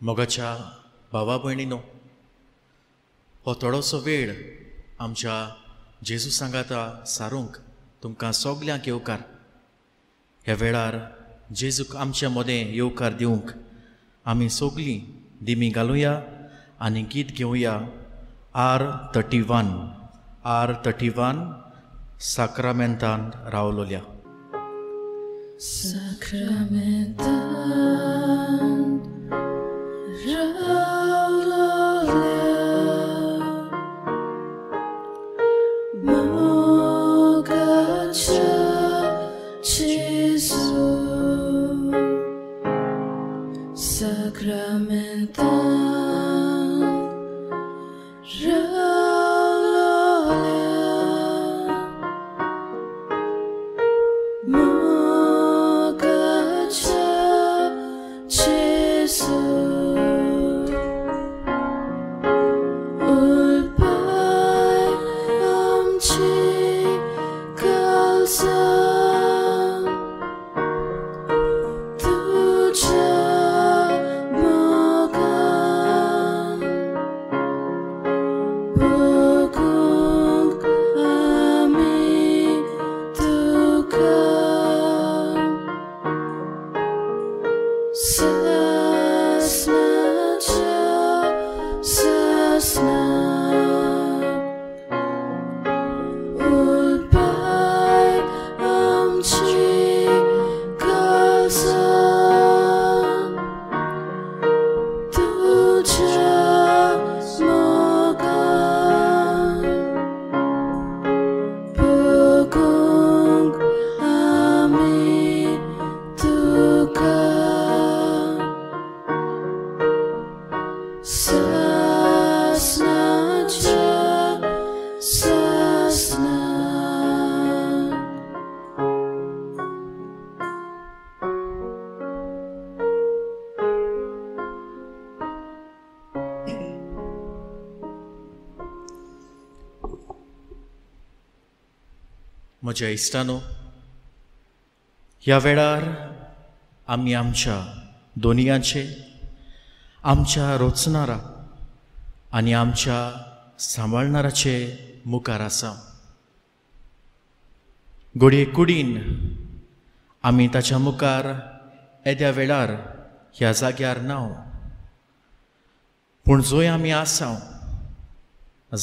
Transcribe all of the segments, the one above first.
मोगाच्या भावा भयणीनो, हो थोडोसो वेळ आमच्या जेजू सांगाता सारूंक तुमकां सगल्यांक येवकार. ह्या वेळार जेजूक आमच्या मदें येवकार दिवंक आमी सगलीं दिमी घालुया आनी गीत घेवया. R31 साक्रामेंतान रावलोल्या. म्हज्या इश्टानो, ह्या वेळार आमी आमच्या दोनयांचे, आमच्या रोचणारा आनी आमच्या सांबाळणाराचे मुखार आसा. घडये कुडीन आमी ताच्या मुखार येद्या वेळार ह्या जाग्यार नाव, पूण जंय आमी आसा,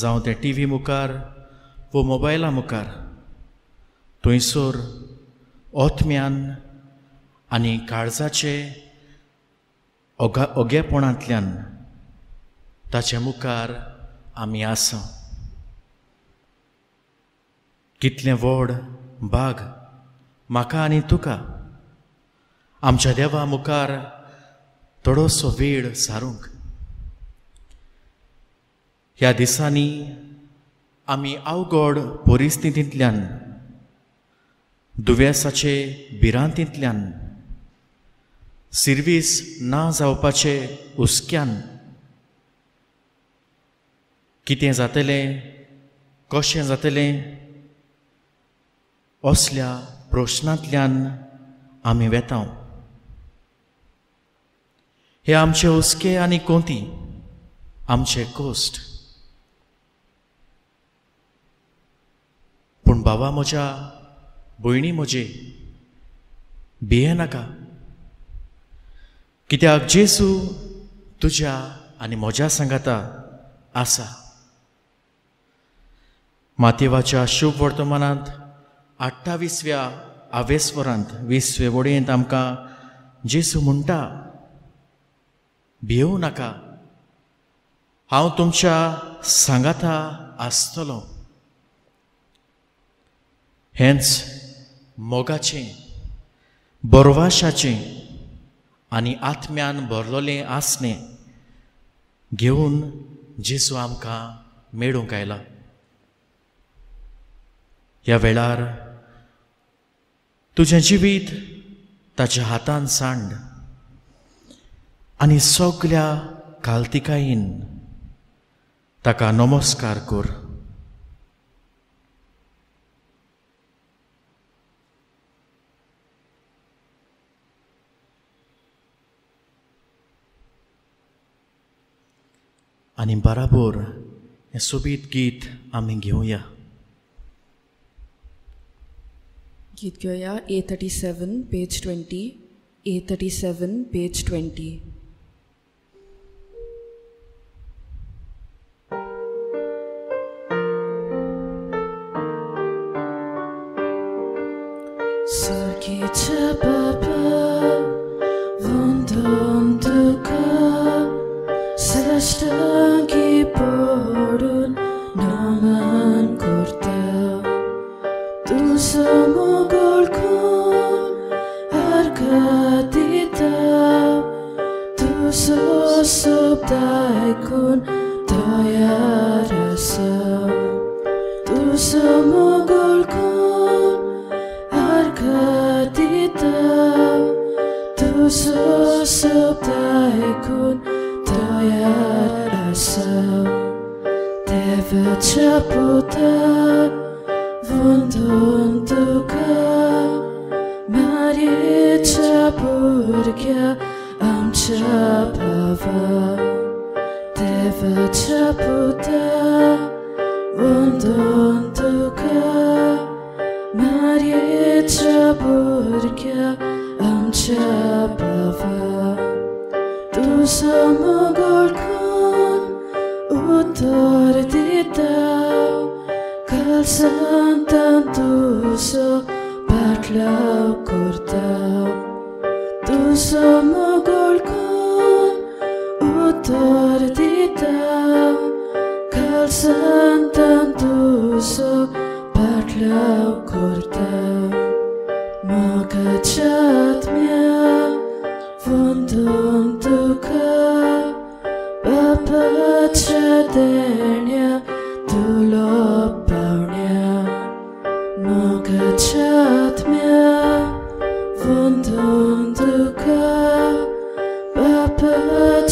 जावं ते टी व्ही मुखार वो मोबायला मुखार, थंयसर ओतम्यान आनी काळजाचे ओगेपणांतल्यान ताचे मुखार आमी आसा. कितलें व्हड भाग म्हाका आनी तुका आमच्या देवा मुखार थोडोसो वेळ सारूंक. ह्या दिसांनी आमी अवघड परिस्थितींतल्यान, दुयेंसाचे भिरांतींतल्यान, सिर्वीस ना जावपाचे हुस्क्यान, कितें जातलें, कशें जातलें, असल्या प्रश्नांतल्यान आमी वेतांव. हे आमचे हुस्के आनी कोंती, आमचे कोश्ट. पूण बाबा म्हज्या, भयणी म्हजे, भिये नाका, कित्याक जेजू तुज्या आनी म्हज्या सांगाता आसा. मातेवाच्या शुभ वर्तमानांत 28व्या आवेस्वरांत 20वे वडयेंत आमकां जेजू म्हणटा, भियेवं नाका, हांव तुमच्या सांगाता आसतलों. हेंच मोगाचें, बोरवाशाचें आनी आत्म्यान भरलोलें आसणें घेवन जेजू आमकां मेळूंक आयला. ह्या वेळार तुजें जिवीत ताच्या हातान सांड आनी सगल्या काल्तिकायेन ताका नमस्कार कर. आनी बराबर हें सोबीत गीत आमी घेवया. गीत घेवया A37 page 20. A37 page 20. Sergice Papa, vundum duka, selashtangi podun naman kurta. Tu samugol kun arkadita, tu sosubdai kun doyarasa. Tu samugol kun arkadita, tu sosubdai kun doyarasa. Deve chaputa vundum duka, Maricha burgya amcha bava. Deve chaputa vundum duka, Maricha burgya amcha bava. Tu samugol kun uttar dita, kalsantan tuso patlaw kurtaw. Tu samugol kun uttar dita, kalsantan tuso patlaw kurtaw. Magachat mya vundum duka, Baba chadenya tulo paunya. Magachat mya vundum duka, Baba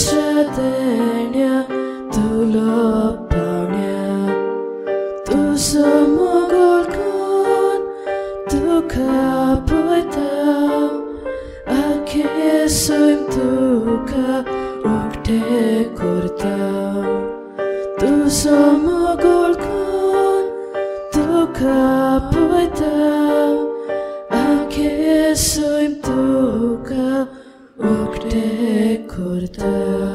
chadenya tulo paunya. Tu samugol kun duka poitaw, akesuim duka ukte kurtaw. Tu samugol kun duka poitaw, akesuim duka ukte kurtaw.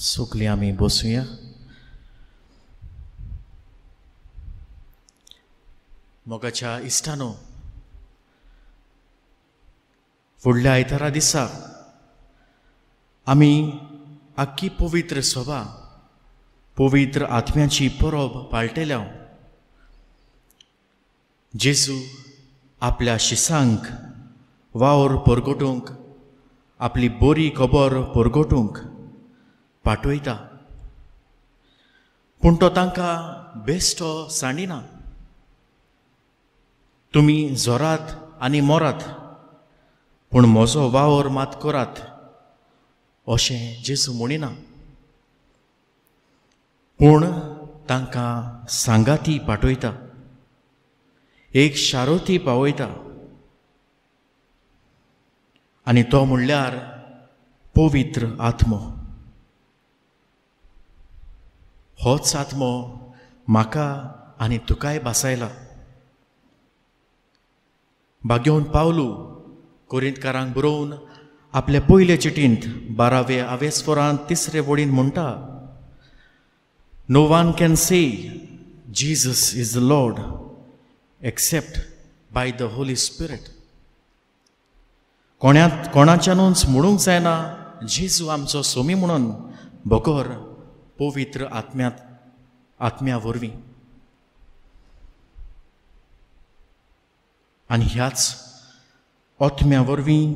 सगळीं आमी बसूया. मोगाच्या इश्टानो, फुडल्या आयतारा दिसा आमी आख्खी पवित्र सभा पवित्र आत्म्याची परब पाळटल्या. जेजू आपल्या शिसांक वावर परगटूंक, आपली बरी खबर परगटूंक पाठयता. पूण तो तांकां बेश्टो सांडिना. तुमी जोरात आनी मोरात, पूण म्हजो वावर मात करात अशें जेजू म्हणिना. पूण तांकां सांगाती पाठयता, एक शारोती पावयता. आनी तो म्हणल्यार पवित्र आत्मो. होच आत्मो म्हाका आनी तुकाय बासायला. बागेवन पावलू कोरिंतकारांक बरोवन आपले पयले चिटींत 12वे आवेस्फोरांत 3रे वडीन म्हणटा, No one can say Jesus is the Lord except by the Holy Spirit. कोणाच्यानूच म्हणूंक जायना जेजू आमचो सोमी म्हणून, बगर पवित्र आत्म्या वरवीं. आनी ह्याच आत्म्या वरवीं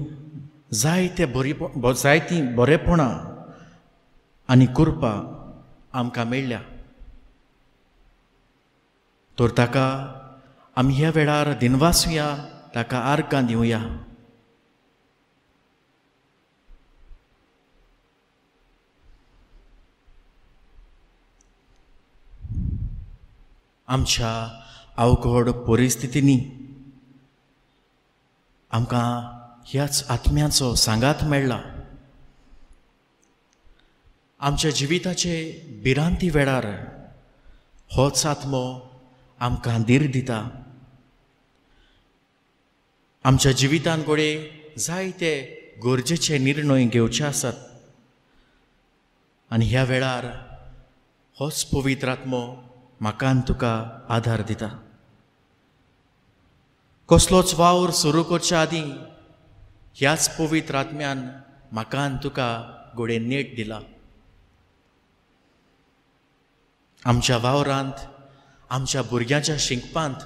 जायतीं बरेपणां आनी कृपा आमकां मेळ्ळ्या. तर ताका आमी ह्या वेळार दिनवासुया, ताका आर्गां दिवया. आमच्या अवघड परिस्थितींनी आमकां ह्याच आत्म्याचो सांगात मेळ्ळा. आमच्या जिविताचे भिरांती वेळार होच आत्मो आमकां धीर दिता. आमच्या जिवितान घोडे जायते गरजेचे निर्णय घेवचे आसात आनी ह्या वेळार होच पवित्र आत्मो म्हाका आनी तुका आधार दिता. कसलोच वावर सुरू करच्या आदीं ह्याच पवित्र आत्म्यान म्हाका आनी तुका घोडे नेट दिला. आमच्या वावरांत आमच्या भुरग्यांच्या शिंकपांत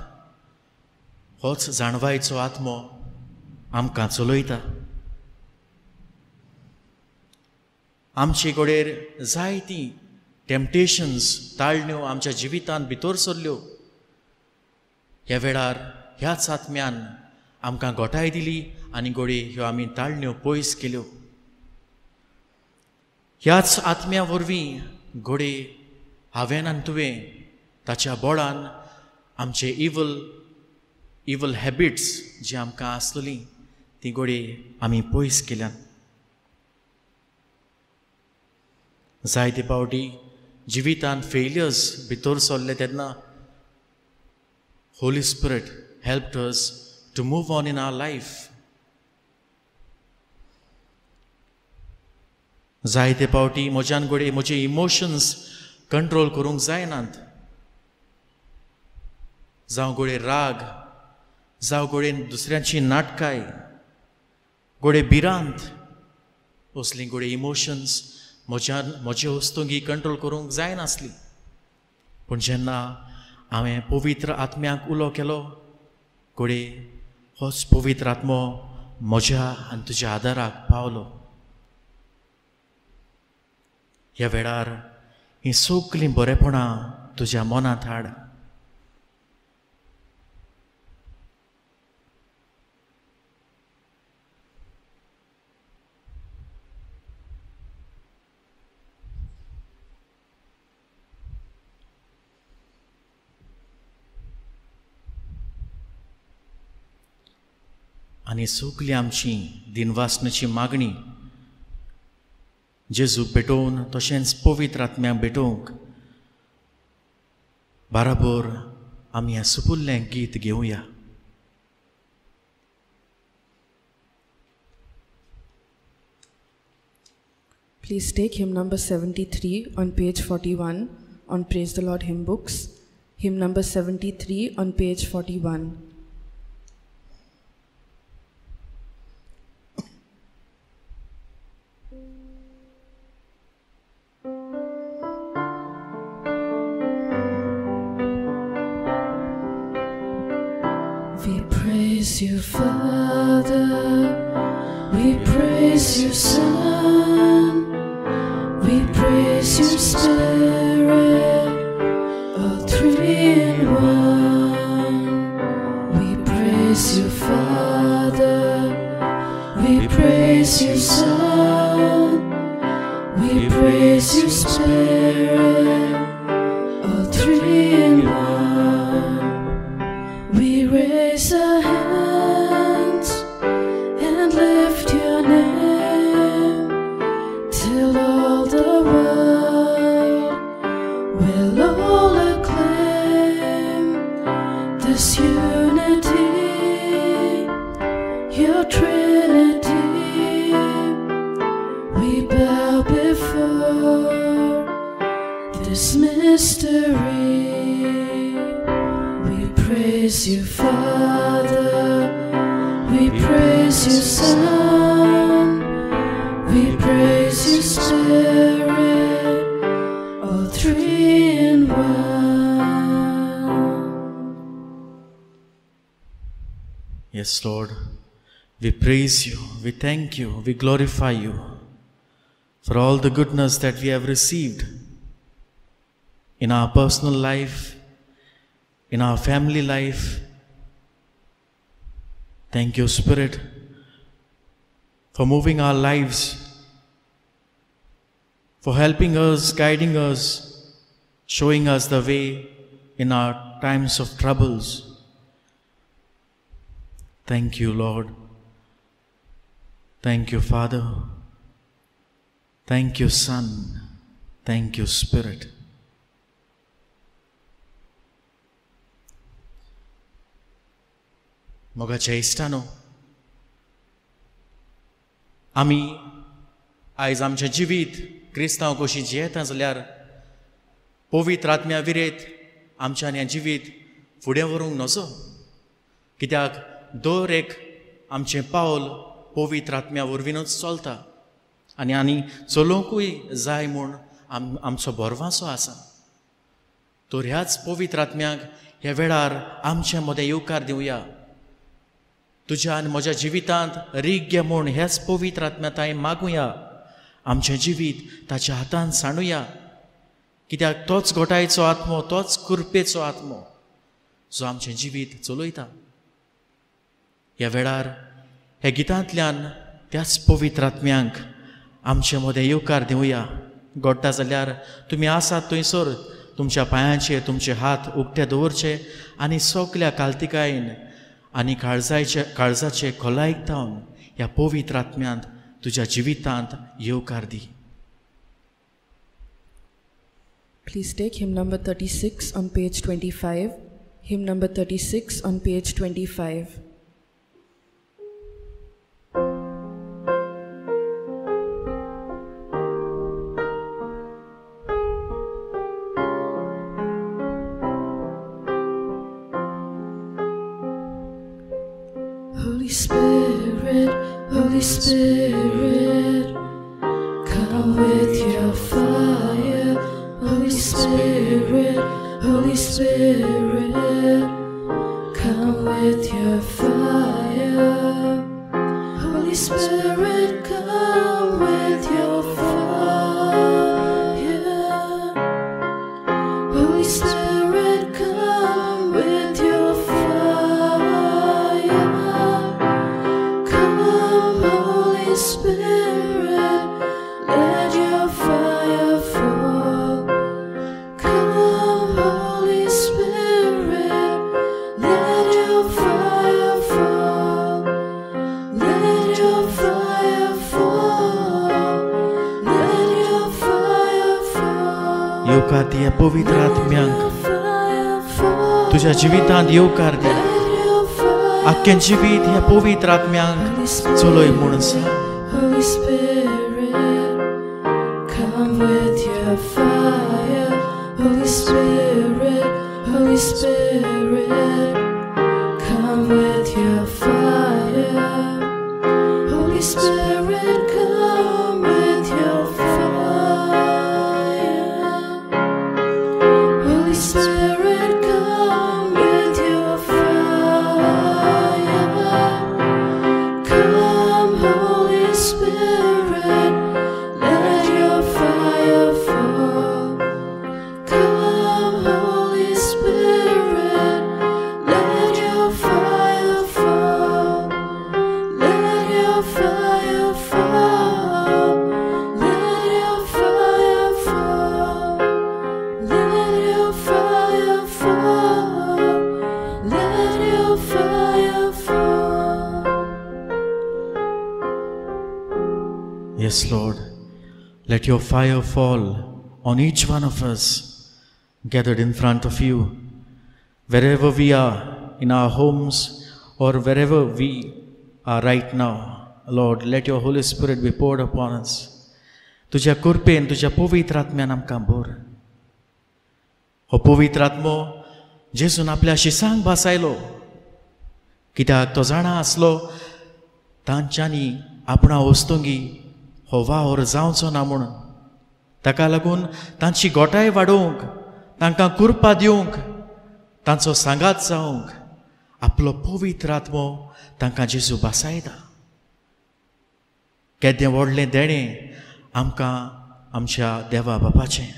होच जाणवायचो आत्मो आमकां चलयता. आमचे घोडेर जायतीं टेम्पटेशन्स ताळण्यो आमच्या जिवितांत भितर सरल्यो. ह्या वेळार ह्याच आत्म्यान आमकां घोटाय दिली आनी घोडे ह्यो आमी ताळण्यो पयस केल्यो. ह्याच आत्म्या वरवीं घोडे हांवें आनी तुवें ताच्या बोडान आमचे इवल हॅबिट्स जी आमकां आसलेलीं ती घोडे आमी पयस केल्यात. जायते पावटी जिवितान फेलियर्स भितर सरले तेन्ना holy spirit helped us to move on in our life. जायते पावटी म्हज्यान घोडे म्हजे इमोशन्स कंट्रोल करूंक जायनात. जावं घोडे राग, जावं घोडे दुसऱ्यांची नाटकाय, घोडे भिरांत, असलीं घोडे इमोशन्स म्हजे वस्तूंगी कंट्रोल करूंक जायनासली. पूण जेन्ना हांवें पवित्र आत्म्याक उलो केलो घोडे होच पवित्र आत्मो म्हज्या आनी तुज्या आदाराक पावलो. ह्या वेळार ही सगळीं बरेपणां तुज्या मनांत हाड. आनी सगळी आमची दिनवासनाची मागणी जेजूक भेटोवन तशेंच पवित्र आत्म्याक भेटोवंक बराबर आमी हें सुपुल्लें गीत घेवया. Please take hymn number 73 on page 41 on Praise the Lord hymn books. Hymn number 73 on page 41. We praise you, Father, we praise you, Son, we praise you, Spirit, all three in one. We praise you, Father, we praise you, Son, we praise you, Spirit, all three in one. We raise our hands and lift your name till all the world will all acclaim this unity, your Trinity. We bow before this mystery. We praise you, Father, we praise you, Son, we praise you, Spirit, all three in one. Yes, Lord, we praise you, we thank you, we glorify you for all the goodness that we have received in our personal life, in our family life. Thank you, Spirit, for moving our lives, for helping us, guiding us, showing us the way in our times of troubles. Thank you, Lord. Thank you, Father. Thank you, Son. Thank you, Spirit. मोगाच्या इश्टानो, आमी आयज आमचें जिवीत क्रिस्तांव कशी जियेता जाल्यार पवित्र आत्म्या विरेत आमच्यान हें जिवीत फुडें व्हरूंक नजो. कित्याक दर एक आमचें पावल पवित्र आत्म्या वरवीनच चलता आनी चलोवंकूय जाय म्हूण आमचो बोरवासो आसा. तर ह्याच पवित्र आत्म्याक ह्या वेळार आमचे मदें येवकार दिवया. तुज्या आनी म्हज्या जिवितांत रीग घे म्हूण हेच पवित्र आत्म्या ताई मागुया. आमचें जिवीत ताच्या हातान सांडुया. कित्याक तोच घोटायेचो आत्मो, तोच कृपेचो आत्मो जो आमचें जिवीत चलयता. ह्या वेळार हे गितांतल्यान त्याच पवित्र आत्म्यांक आमचे मदें येवकार दिवया. घडटा जाल्यार तुमी आसात थंयसर तुमच्या पांयांचेर तुमचे हात उक्ते दवरचे आनी सगल्या काल्तिकायेन आनी काळजाचे खोलायेक थावन ह्या पवित्र आत्म्यांत तुज्या जिवितांत येवकार दी. Please take hymn number 36 on page 25. Hymn number 36 on page 25. Holy Spirit, Holy Spirit, come with your fire. Holy Spirit, Holy Spirit, come with your fire. Holy Spirit, come with your fire. Holy Spirit, come with your fire. Come, Holy Spirit, let your fire fall. Come, Holy Spirit, let your fire fall. Let your fire fall. Let your fire fall. येवकार दी ह्या पवित्र आत्म्यांक. Fire fall. तुज्या जिवितांत येवकार दी. Let your fire आख्खें जिवीत ह्या पवित्र आत्म्यांक चलय म्हणून सांग. Holy Spirit, come with your fire. Holy Spirit, Holy Spirit, come with your fire. Holy Spirit, come with your fire. Holy Spirit, come with your fire. Come, Holy Spirit, let your fire fall. Come, Holy Spirit, let your fire fall. Let your fire fall. Let your fire fall. Let your fire fall. Let your fire fall. Yes, Lord. Let your fire fall on each one of us gathered in front of you. Wherever we are, in our homes or wherever we are right now, Lord, let your Holy Spirit be poured upon us. तुज्या कृपेन, तुज्या पवित्र आत्म्यान आमकां भर. हो पवित्र आत्मो जेजून आपल्या शिसांक भासायलो. कित्याक तो जाणा आसलो तांच्यांनी आपणा वस्तुंगी हो वावर जावचो ना म्हणून. ताका लागून तांची गोटाय वाडोवंक, तांकां कुरपा दिवंक, तांचो सांगात जावंक आपलो पवित्र आत्मो तांकां जेजू भासायता. केदें व्हडलें देणें आमकां आमच्या देवा बापाचें.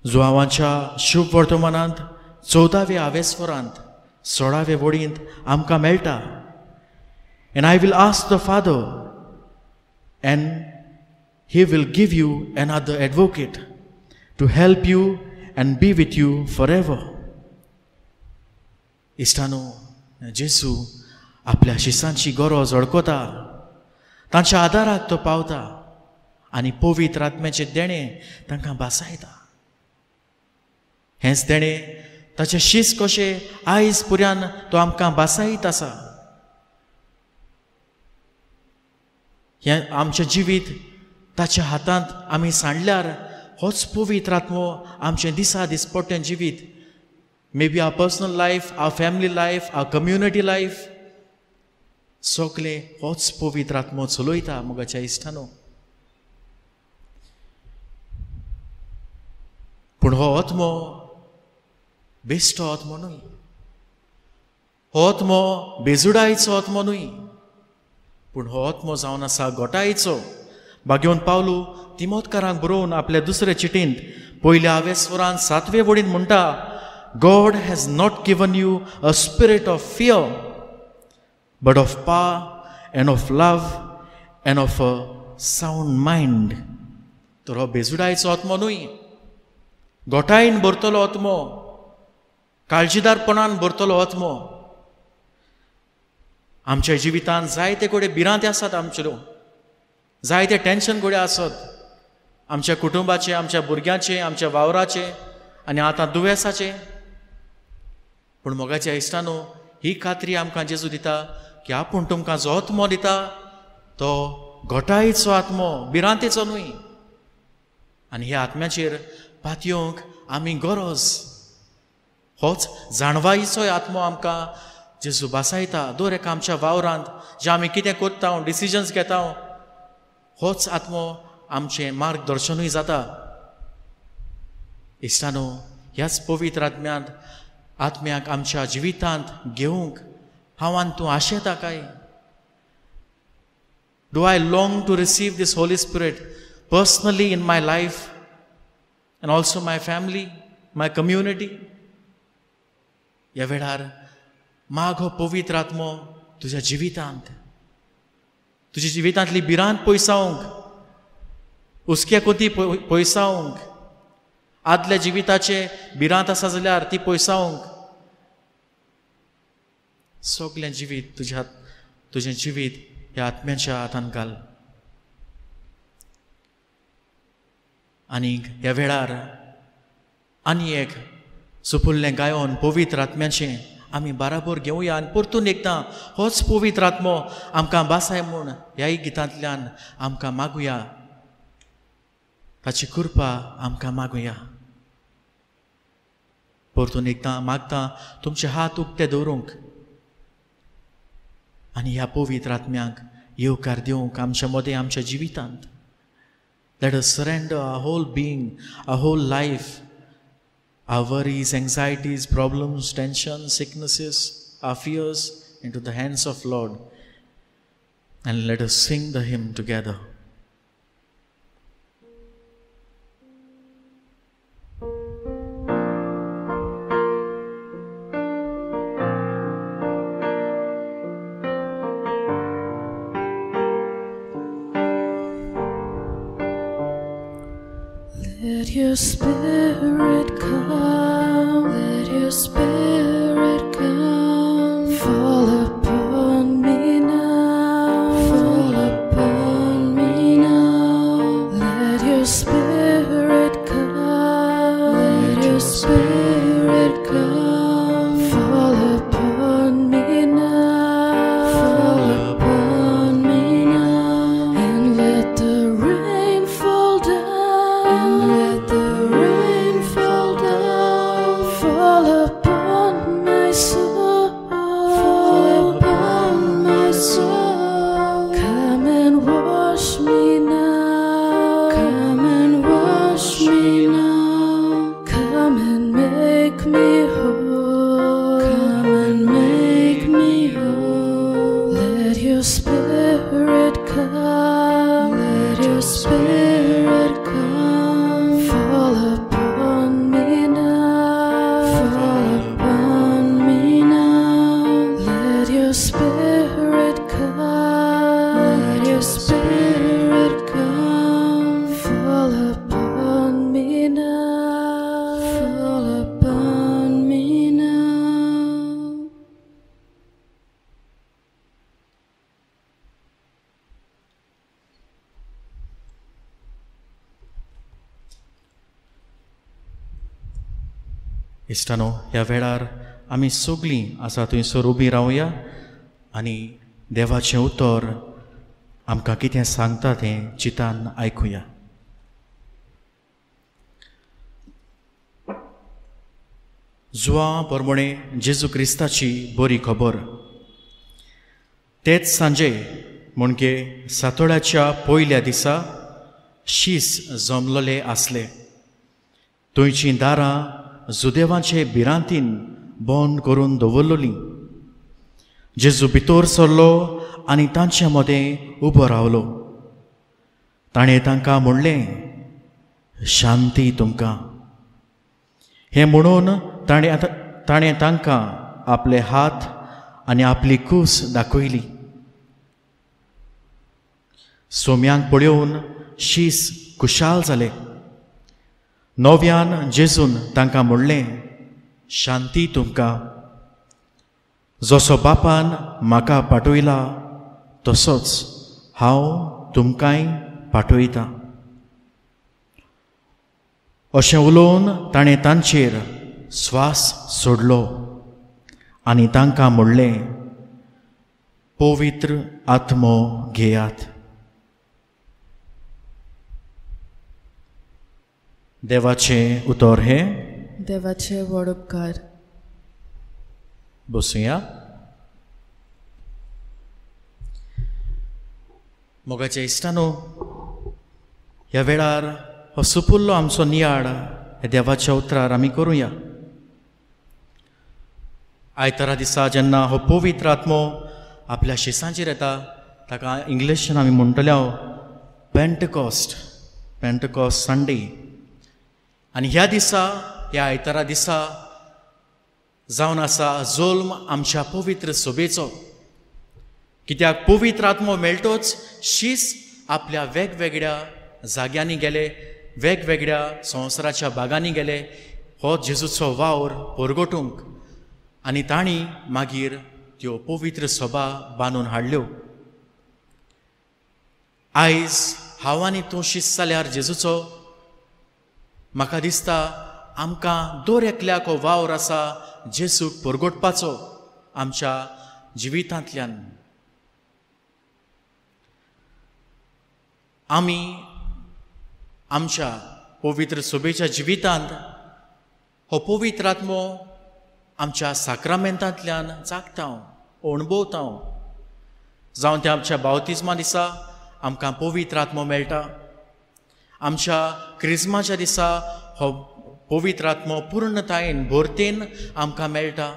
जुआवांच्या शुभ वर्तमानांत 14वे आवेस्वरांत 16वे वडींत आमकां मेळटा. And I will ask the Father, and He will give you another advocate, to help you and be with you forever. इश्टानो, जेजू आपल्या शिसांची गरज वळखता, तांच्या आदाराक तो पावता आनी पवित्र आत्म्याचे देणें तांकां बासायता. हेंच देणें ताचे शीस कशें आयज पुर्यान तो आमकां बासायत आसा. हें आमचें जिवीत ताच्या हातांत आमी सांडल्यार होच पवित्र आत्मो आमचें दिसा दिसपट्टें जिवीत, maybe our personal life, our family life, our community life, सगळें होच पवित्र आत्मो चलयता मोगाच्या इश्टानो. पूण हो आत्मो बेश्टो आत्मो न्हय, हो आत्मो बेजुडायचो आत्मो न्हय, पूण हो आत्मो जावन आसा गोटायचो. भाग्योन पावलू तिमोथकारांक बरोवन आपल्या दुसऱ्या चिटींत 1 स्वरान 7 वडीन म्हणटा, God has not given you a spirit of fear, but of power and of love and of a sound mind. तर हो बेजुडायचो आत्मो न्हय, गोठायन भरतलो आत्मो, काळजीदारपणान भरतलो आत्मो. आमच्या जिवितांत जायते कोडे भिरांते आसात, आमच्यो जायते टेन्शन कोडे आसत, आमच्या कुटुंबाचे, आमच्या भुरग्यांचे, आमच्या वावराचे आनी आतां दुयेंसाचे. पूण मोगाच्या इश्टानो, ही खात्री आमकां जेजू दिता की आपूण तुमकां जो आत्मो दिता तो गोठायेचो आत्मो, भिरांतेचो न्हय. आनी ह्या आत्म्याचेर पातयेवंक आमी गरज. होच जाणवायेचोय आत्मो आमकां जेजू बासायता. दर एका आमच्या वावरांत जे आमी कितें कोत्ता, डिसिजन्स घेता, होच आत्मो आमचें मार्गदर्शनूय जाता. इश्टानो, ह्याच पवित्र आत्म्याक आमच्या जिवितांत घेवंक हांव आनी तूं आशेता काय? Do I long to receive this holy spirit personally in my life and also my family, my community? ह्या वेळार माग हो पवित्र आत्मो तुज्या जिवितांत, तुज्या जिवितांतली भिरांत पयसावंक, हुस्के कोती पयसावंक, आदल्या जिविताचे भिरांत आसा जाल्यार ती पयसावंक. सगळें जिवीत तुजें जिवीत ह्या आत्म्याच्या हातांत घाल. आनीक ह्या वेळार आनी एक सुपुल्लें गायोन पवित्र आत्म्याचें आमी बाराबर घेवया आनी परतून एकदां होच पवित्र आत्मो आमकां बासाय म्हूण ह्याय गितांतल्यान आमकां मागुया. ताची कृपा आमकां मागुया. परतून एकदां मागता तुमचे हात उक्ते दवरूंक आनी ह्या पवित्र आत्म्याक येवकार दिवंक आमच्या मदें, आमच्या जिवितांत. Let us surrender our whole being, our whole life, our worries, anxieties, problems, tensions, sicknesses, our fears into the hands of Lord, and let us sing the hymn together. Let your spirit come, let your spirit come, fall upon me now, fall upon me now. Let your spirit come, let your spirit come, fall upon me now, fall upon me now. And let the rain fall down, let the rain fall down, fall upon my soul, fall upon my soul. Come and wash me now, come and wash me now. Come and make me whole, come and make me whole. Let your spirit come, let your spirit come, fall upon me now, fall upon me now. Let your spirit come, let your spirit come, fall upon me now. इश्टानो, ह्या वेळार आमी सगळीं आसा थंयसर उबी रावया आनी देवाचें उतर आमकां कितें सांगता तें चितान आयकुया. जुआ परमणे जेजू क्रिस्ताची बरी खबर. तेच सांजे म्हणजे सातोळ्याच्या पयल्या दिसा शीस जमलोले आसले. थंयचीं दारां जुदेवाचे भिरांतीन बंद करून दवरलोलीं. जेजू भितर सरलो आनी तांचे मदें उबो रावलो. ताणें तांकां म्हणलें, शांती तुमकां. हें म्हणून ताणें तांकां आपले हात आनी आपली कूस दाखयली. सोम्यांक पळोवन शीस खुशाल जाले. नव्यान जेजून तांकां म्हणलें, शांती तुमकां. जसो बापान म्हाका पाठयला तसोच हांव तुमकांय पाठयतां. अशें उलोवन ताणें तांचेर स्वास सोडलो आनी तांकां म्हणलें, पवित्र आत्मो घेयात. देवाचें उतर हें. देवाचे व्हड उपकार. बसूया. मोगाचे इश्टानो, ह्या वेळार हो सुपुल्लो आमचो नियाळ हे देवाच्या उतरार आमी करुया. आयतारा दिसा जेन्ना हो पवित्र आत्मो आपल्या शिसांचेर येता, ताका इंग्लिशीन आमी म्हणटले पेंटकॉस्ट संडे. आनी ह्या दिसा, ह्या आयतारा दिसा जावन आसा जोल्म आमच्या पवित्र सोबेचो. कित्याक पवित्र आत्मो मेळटोच शीस आपल्या वेगवेगळ्या जाग्यांनी गेले, वेगवेगळ्या संवसाराच्या भागांनी गेले हो जेजूचो वावर परगटूंक. आनी तांणी मागीर त्यो पवित्र सभा बांदून हाडल्यो. आयज हांव आनी तूं शीस जाल्यार जेजूचो, म्हाका दिसता आमकां दर एकल्याक हो वावर आसा जेजूक परगटपाचो आमच्या जिवितांतल्यान. आमी आमच्या पवित्र सोबेच्या जिवितांत हो पवित्र आत्मो आमच्या साक्रामेंतांतल्यान जागता, अणभवता. जावं ते आमच्या बावतिस्मा दिसा आमकां पवित्र आत्मो मेळटा. आमच्या क्रिस्माच्या दिसा हो पवित्र आत्मो पूर्णतायेन भरतेन आमकां मेळटा.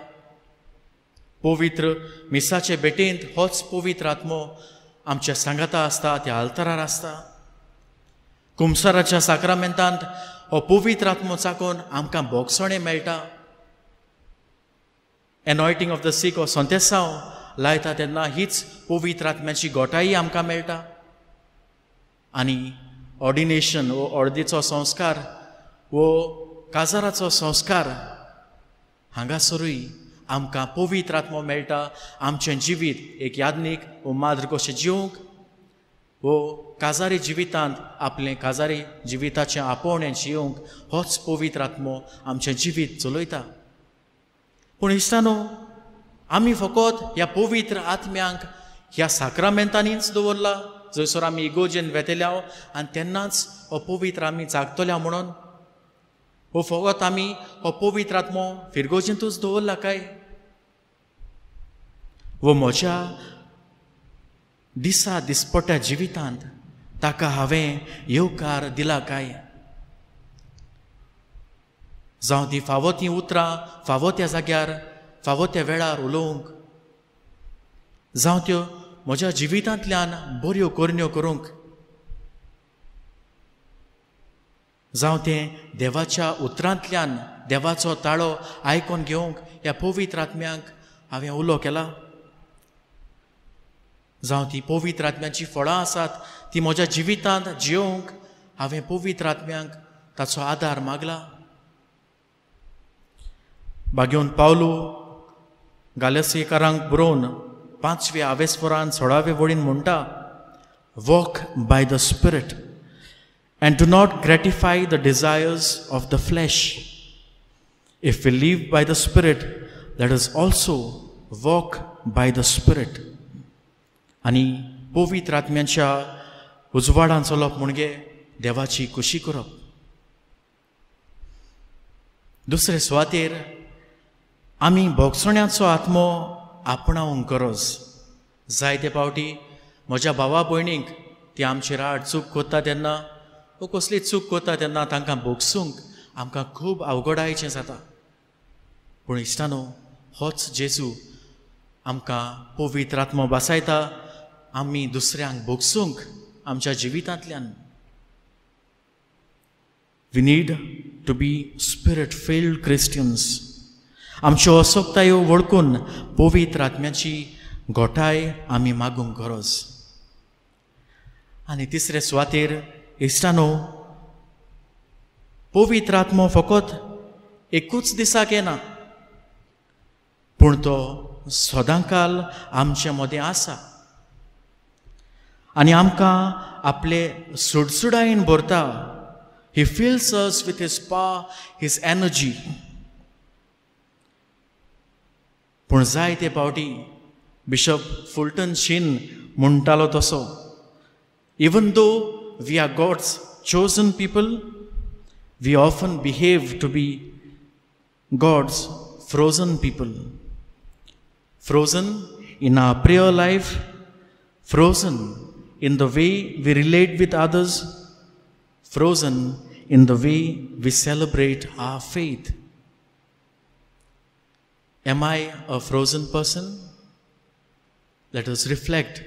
पवित्र मिसाचे भेटेंत होच पवित्र आत्मो आमच्या सांगाता आसता, त्या आल्तारार आसता. कुमसाराच्या साक्रामेंतांत हो पवित्र आत्मो चाकोन आमकां बोगसणें मेळटा. एनॉयटींग ऑफ द सीक हो संतेसांव लायता तेन्ना हीच पवित्र आत्म्याची घोटाई आमकां मेळटा. आनी ऑर्डिनेशन वो अर्देचो संस्कार वो काजाराचो संस्कार हांगासरूय आमकां पवित्र आत्मो मेळटा. आमचें जिवीत एक यादनीक वो माद्र कशें जिवंक, वो काजारी जिवितांत आपलें काजारी जिविताचें आपोवणें जिवंक होच पवित्र आत्मो आमचें जिवीत चलयता. पूण इश्टानो, आमी फकत ह्या पवित्र आत्म्यांक ह्या साक्रामेंतांनीच दवरला, जंयसर आमी इगोजेन वेतेल्या आनी तेन्नाच हो पवित्र आमी जागतल्या म्हणून. वो फकत आमी हो पवित्र आत्मो फिरगोजेंतूच दवरला काय? वो म्हज्या दिसा दिसपट्ट्या जिवितांत ताका हांवें येवकार दिला काय? जावं ती फावो ती उतरां फावो त्या जाग्यार फावो त्या वेळार उलोवंक, जावं त्यो म्हज्या जिवितांतल्यान बऱ्यो करण्यो करूंक, जावं तें देवाच्या उतरांतल्यान देवाचो ताळो आयकोन घेवंक ह्या पवित्र आत्म्यांक हांवें उलो केला. जावं ती पवित्र आत्म्याची फळां आसात ती म्हज्या जिवितांत जिवंक हांवें पवित्र आत्म्यांक ताचो आदार मागला. बागेवन पावलू गालसेकारांक बरोवन 5वे आवेस्परान 16वे वळीन म्हणटा, walk by the spirit and do not gratify the desires of the flesh. If we live by the Spirit, let us also walk by the Spirit. आनी पवित्र आत्म्याच्या उजवाडान चलप म्हणजे देवाची खुशी करप. दुसरे सुवातेर आमी भोगसण्याचो आत्मो आपणावंक गरज. जायते फावटी म्हज्या भावा भयणींक ती आमची राड चूक कोत्ता तेन्ना वो कसली चूक कोत्ता तेन्ना तांकां भोगसूंक आमकां खूब अवघडायचें जाता. पूण इश्टानो, होच जेजू आमकां पवित्र आत्मो बसयता आमी दुसऱ्यांक भोगसूंक आमच्या जिवितांतल्यान. We need to be spirit filled Christians. आमच्यो असोक्तायो वळखून पवित्र आत्म्याची घोटाय आमी मागूंक गरज. आनी तिसरे सुवातेर इश्टानो, पवित्र आत्मो फकत एकूच दिसाक येना, पूण तो सदांकाल आमचे मदें आसा आनी आमकां आपले सुडसुडायेन भरता. He fills us with his power, his energy. पूण जायते फावटी बिशप फुलटन शीन म्हणटालो तसो, even though we are God's chosen people, we often behave to be God's frozen people. Frozen in our prayer life, frozen in the way we relate with others, frozen in the way we celebrate our faith. Am I a frozen person? Let us reflect.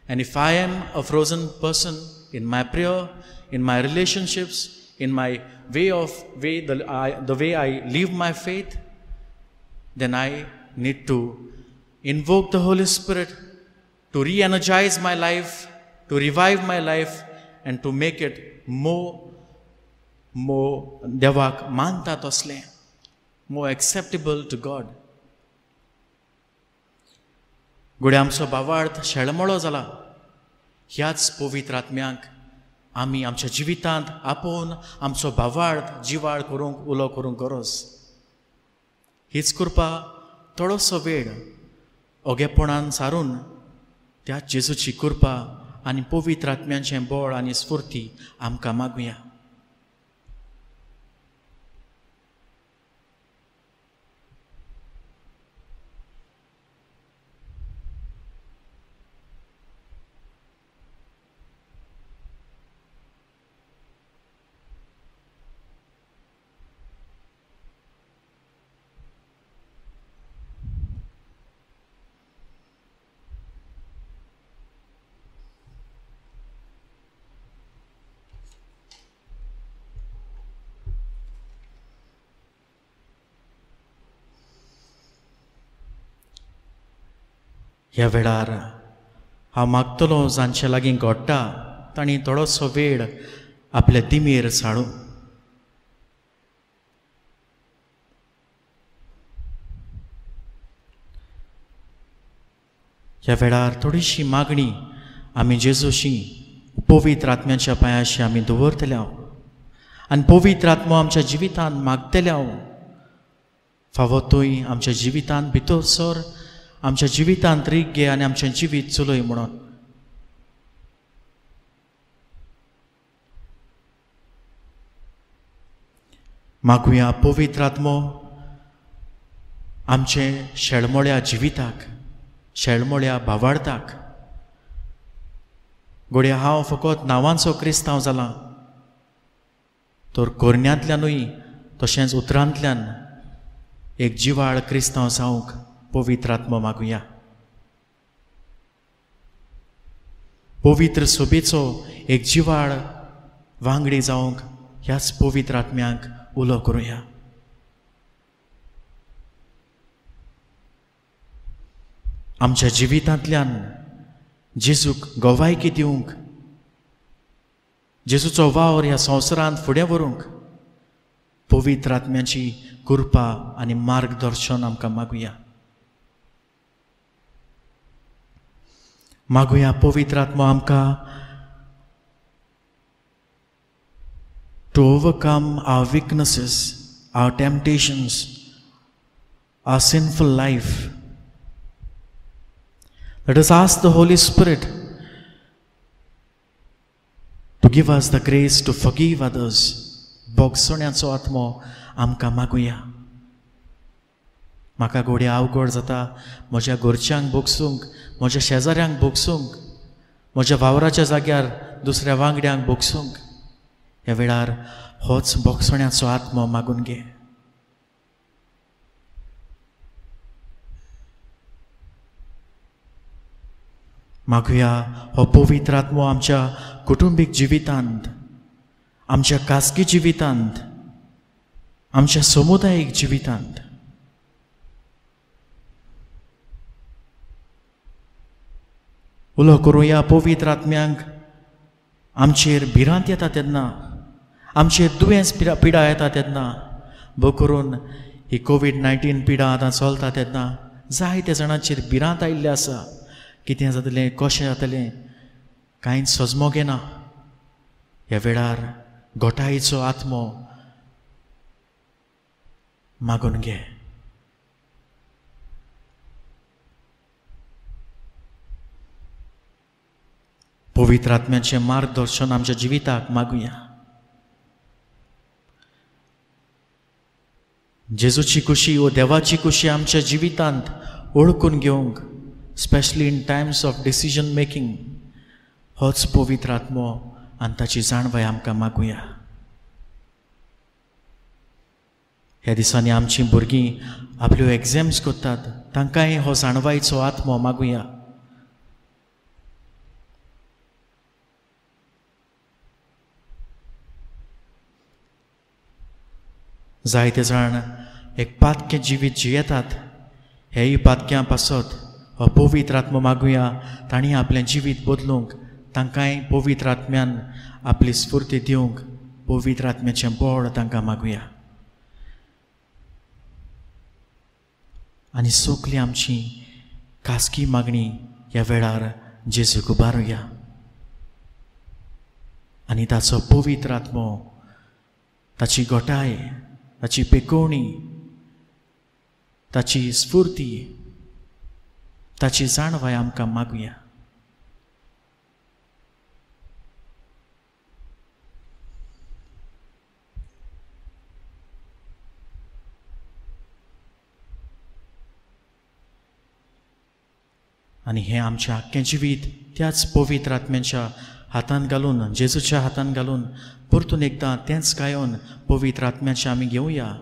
And if I am a frozen person in my prayer, in my relationships, in my the way I live my faith, then I need to invoke the Holy Spirit to re-energize my life, to revive my life, and to make it more devak manta tosle, more acceptable to God. गुडे आमचो भावार्थ शेळमळो जाला. ह्याच पवित्र आत्म्याक आमी आमच्या जिवितांत आपोवन आमचो भावार्थ जिवाळ करूंक उलो करूंक गरज. हीच कृपा थोडोसो वेळ ओगेपणान सारून त्या जेजूची कृपा आनी पवित्र आत्म्याचें बळ आनी स्फूर्ती आमकां मागुया. ह्या वेळार हांव मागतलो जांचे लागीं घोडटा तांणी थोडोसो वेळ आपल्या दिमेर साळूं. ह्या वेळार थोडीशी मागणी आमी जेजूशी पवित्र आत्म्याच्या पांयाशी आमी दवरतले आनी पवित्र आत्मो आमच्या जिवितांत मागतले फावो तूंय आमच्या जिवितांत भितर सर, आमच्या जिवितांत रीग घे आनी आमचें जिवीत चलय म्हणून. मागुया पवित्र आत्मो आमचे शेळमोळ्या जिविताक, शेळमोळ्या भावार्थाक. घोड्या हांव फकत नांवांचो क्रिस्तांव जाला, तर कोरण्यांतल्यानूय तशेंच उतरांतल्यान एक जिवाळ क्रिस्तांव जावंक पवित्र आत्मो मागुया. पवित्र सोबेचो एक जिवाळ वांगडी जावंक ह्याच पवित्र आत्म्याक उलो करुया. आमच्या जिवितांतल्यान जेजूक गोवायकी दिवंक, जेजूचो वावर ह्या संवसारांत फुडें व्हरूंक पवित्र आत्म्याची कृपा आनी मार्गदर्शन आमकां मागुया. मागुया पवित्र आत्मो आमकां to overcome our weaknesses, our temptations, our sinful life. Let us ask the Holy Spirit to give us the grace to forgive others. बोगसण्याचो आत्मो आमकां मागुया. म्हाका घोड्या अवघड जाता म्हज्या घरच्यांक बोगसूंक, म्हज्या शेजाऱ्यांक बोगसूंक, म्हज्या वावराच्या जाग्यार दुसऱ्या वांगड्यांक बोगसूंक. ह्या वेळार होच बोगसण्याचो आत्मो मागून घे. मागुया हो पवित्र आत्मो आमच्या कुटुंबीक जिवितांत, आमच्या खासगी जिवितांत, आमच्या समुदायीक जिवितांत उलो करुया. पवित्र आत्म्यांक आमचेर भिरांत येता तेन्ना, आमचेर दुयेंस पिडा येता तेन्ना, भोव करून ही कोविड-19 पिडा आतां चलता तेन्ना जायत्या जाणांचेर भिरांत आयिल्लें आसा. कितें जातलें, कशें जातलें, कांयच सजमोगे ना. ह्या वेळार घोटायेचो आत्मो मागून घे. पवित्र आत्म्याचें मार्गदर्शन आमच्या जिविताक मागुया. जेजूची खुशी वो देवाची खुशी आमच्या जिवितांत ओळखून घेवंक, specially in Times of decision making, होच पवित्र आत्मो आनी ताची जाणवाय आमकां मागुया. ह्या दिसांनी आमचीं भुरगीं आपल्यो एग्जाम्स करतात, तांकांय हो जाणवायचो आत्मो मागुया. जायते जाण एक पातकें जिवीत जियेतात. हेय पातक्यां पासत हो पवित्र आत्मो मागुया. तांणी आपलें जिवीत बदलूंक, तांकांय पवित्र आत्म्यान आपली स्फूर्ती दिवंक पवित्र आत्म्याचें बळ तांकां मागुया. आनी सगली आमची खासगी मागणी ह्या वेळार जेजूक उबारुया. आनी ताचो पवित्र आत्मो, ताची घोटाय, ताची पेकोवणी, ताची स्फूर्ती, ताची जाणवाय आमकां मागुया. आनी हें आमचें आख्खें जिवीत त्याच पवित्र आत्म्याच्या हातांत घालून, जेजूच्या हातांत घालून परतून एकदां तेंच गायोन पवित्र आत्म्याचें आमी घेवया.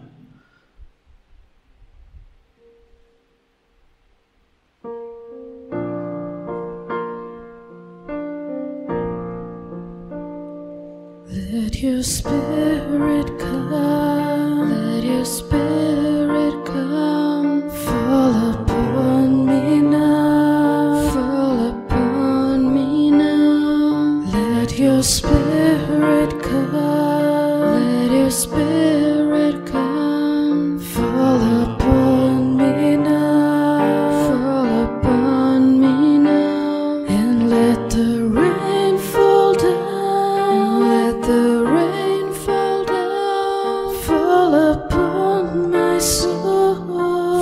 Let your spirit come, let your spirit come, fall upon me now, fall upon me now. Let your spirit come, let your spirit come, fall upon me now, fall upon me now, and let the rain fall down, let the rain fall down, fall upon my soul,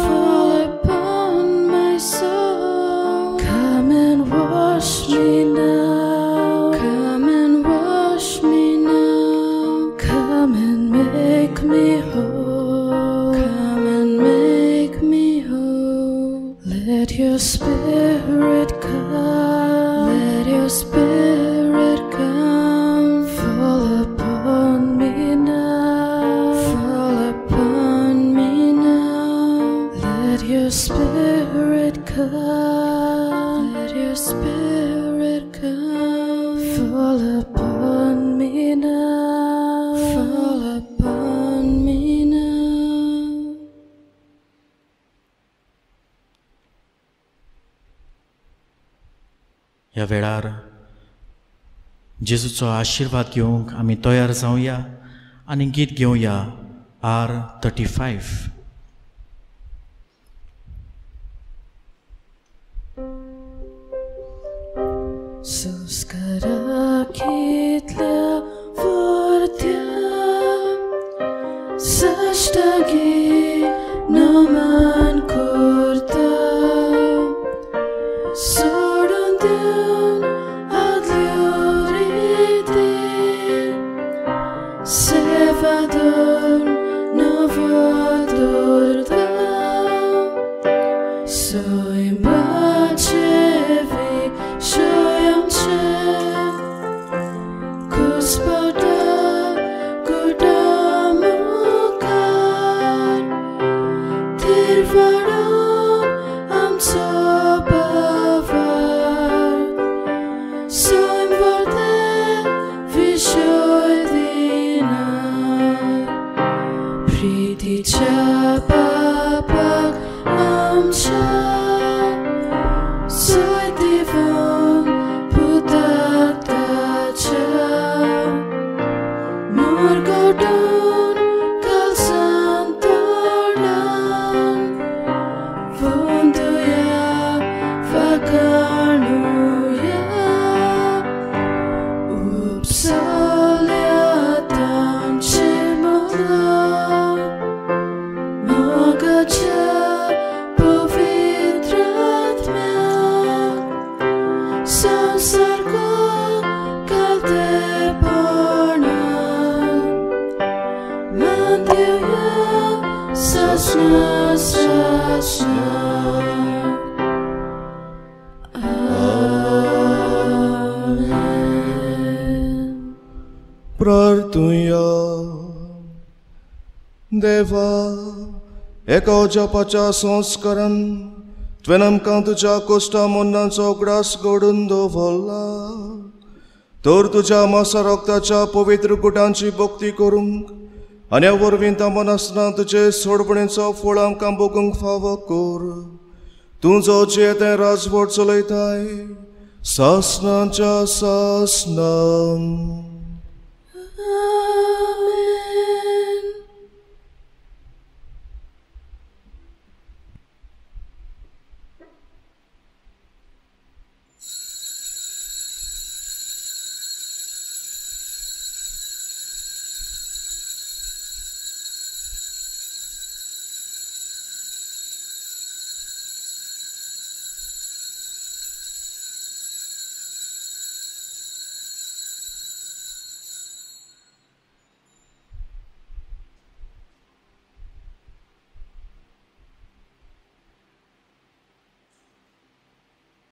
fall upon my soul. Come and wash me now, come and wash me now, come and make me whole, come and make me whole. Let your spirit come, let your spirit come, fall upon me now, fall upon me now. Let your spirit come, let your spirit come, fall upon me now, fall upon me now. ह्या वेळार जेजूचो आशिर्वाद घेवंक आमी तयार जावया आनी गीत घेवया R35. Suskara kitlia vortia, sashtagi no man प्रार्थूया देवा एका जपाच्या संस्कारान तुवें आमकां तुज्या कोश्टा मन्नाचो ग्रास घडून दवरला तर तुज्या मासा रक्ताच्या पवित्र गुटांची भक्ती करूंक आनी वरवीं तांबन आसतना तुजे सोडपणेचो फळ आमकां भोगूंक फावो कर तूं जो जें राजवट चलयताय सासनाच्या सासनां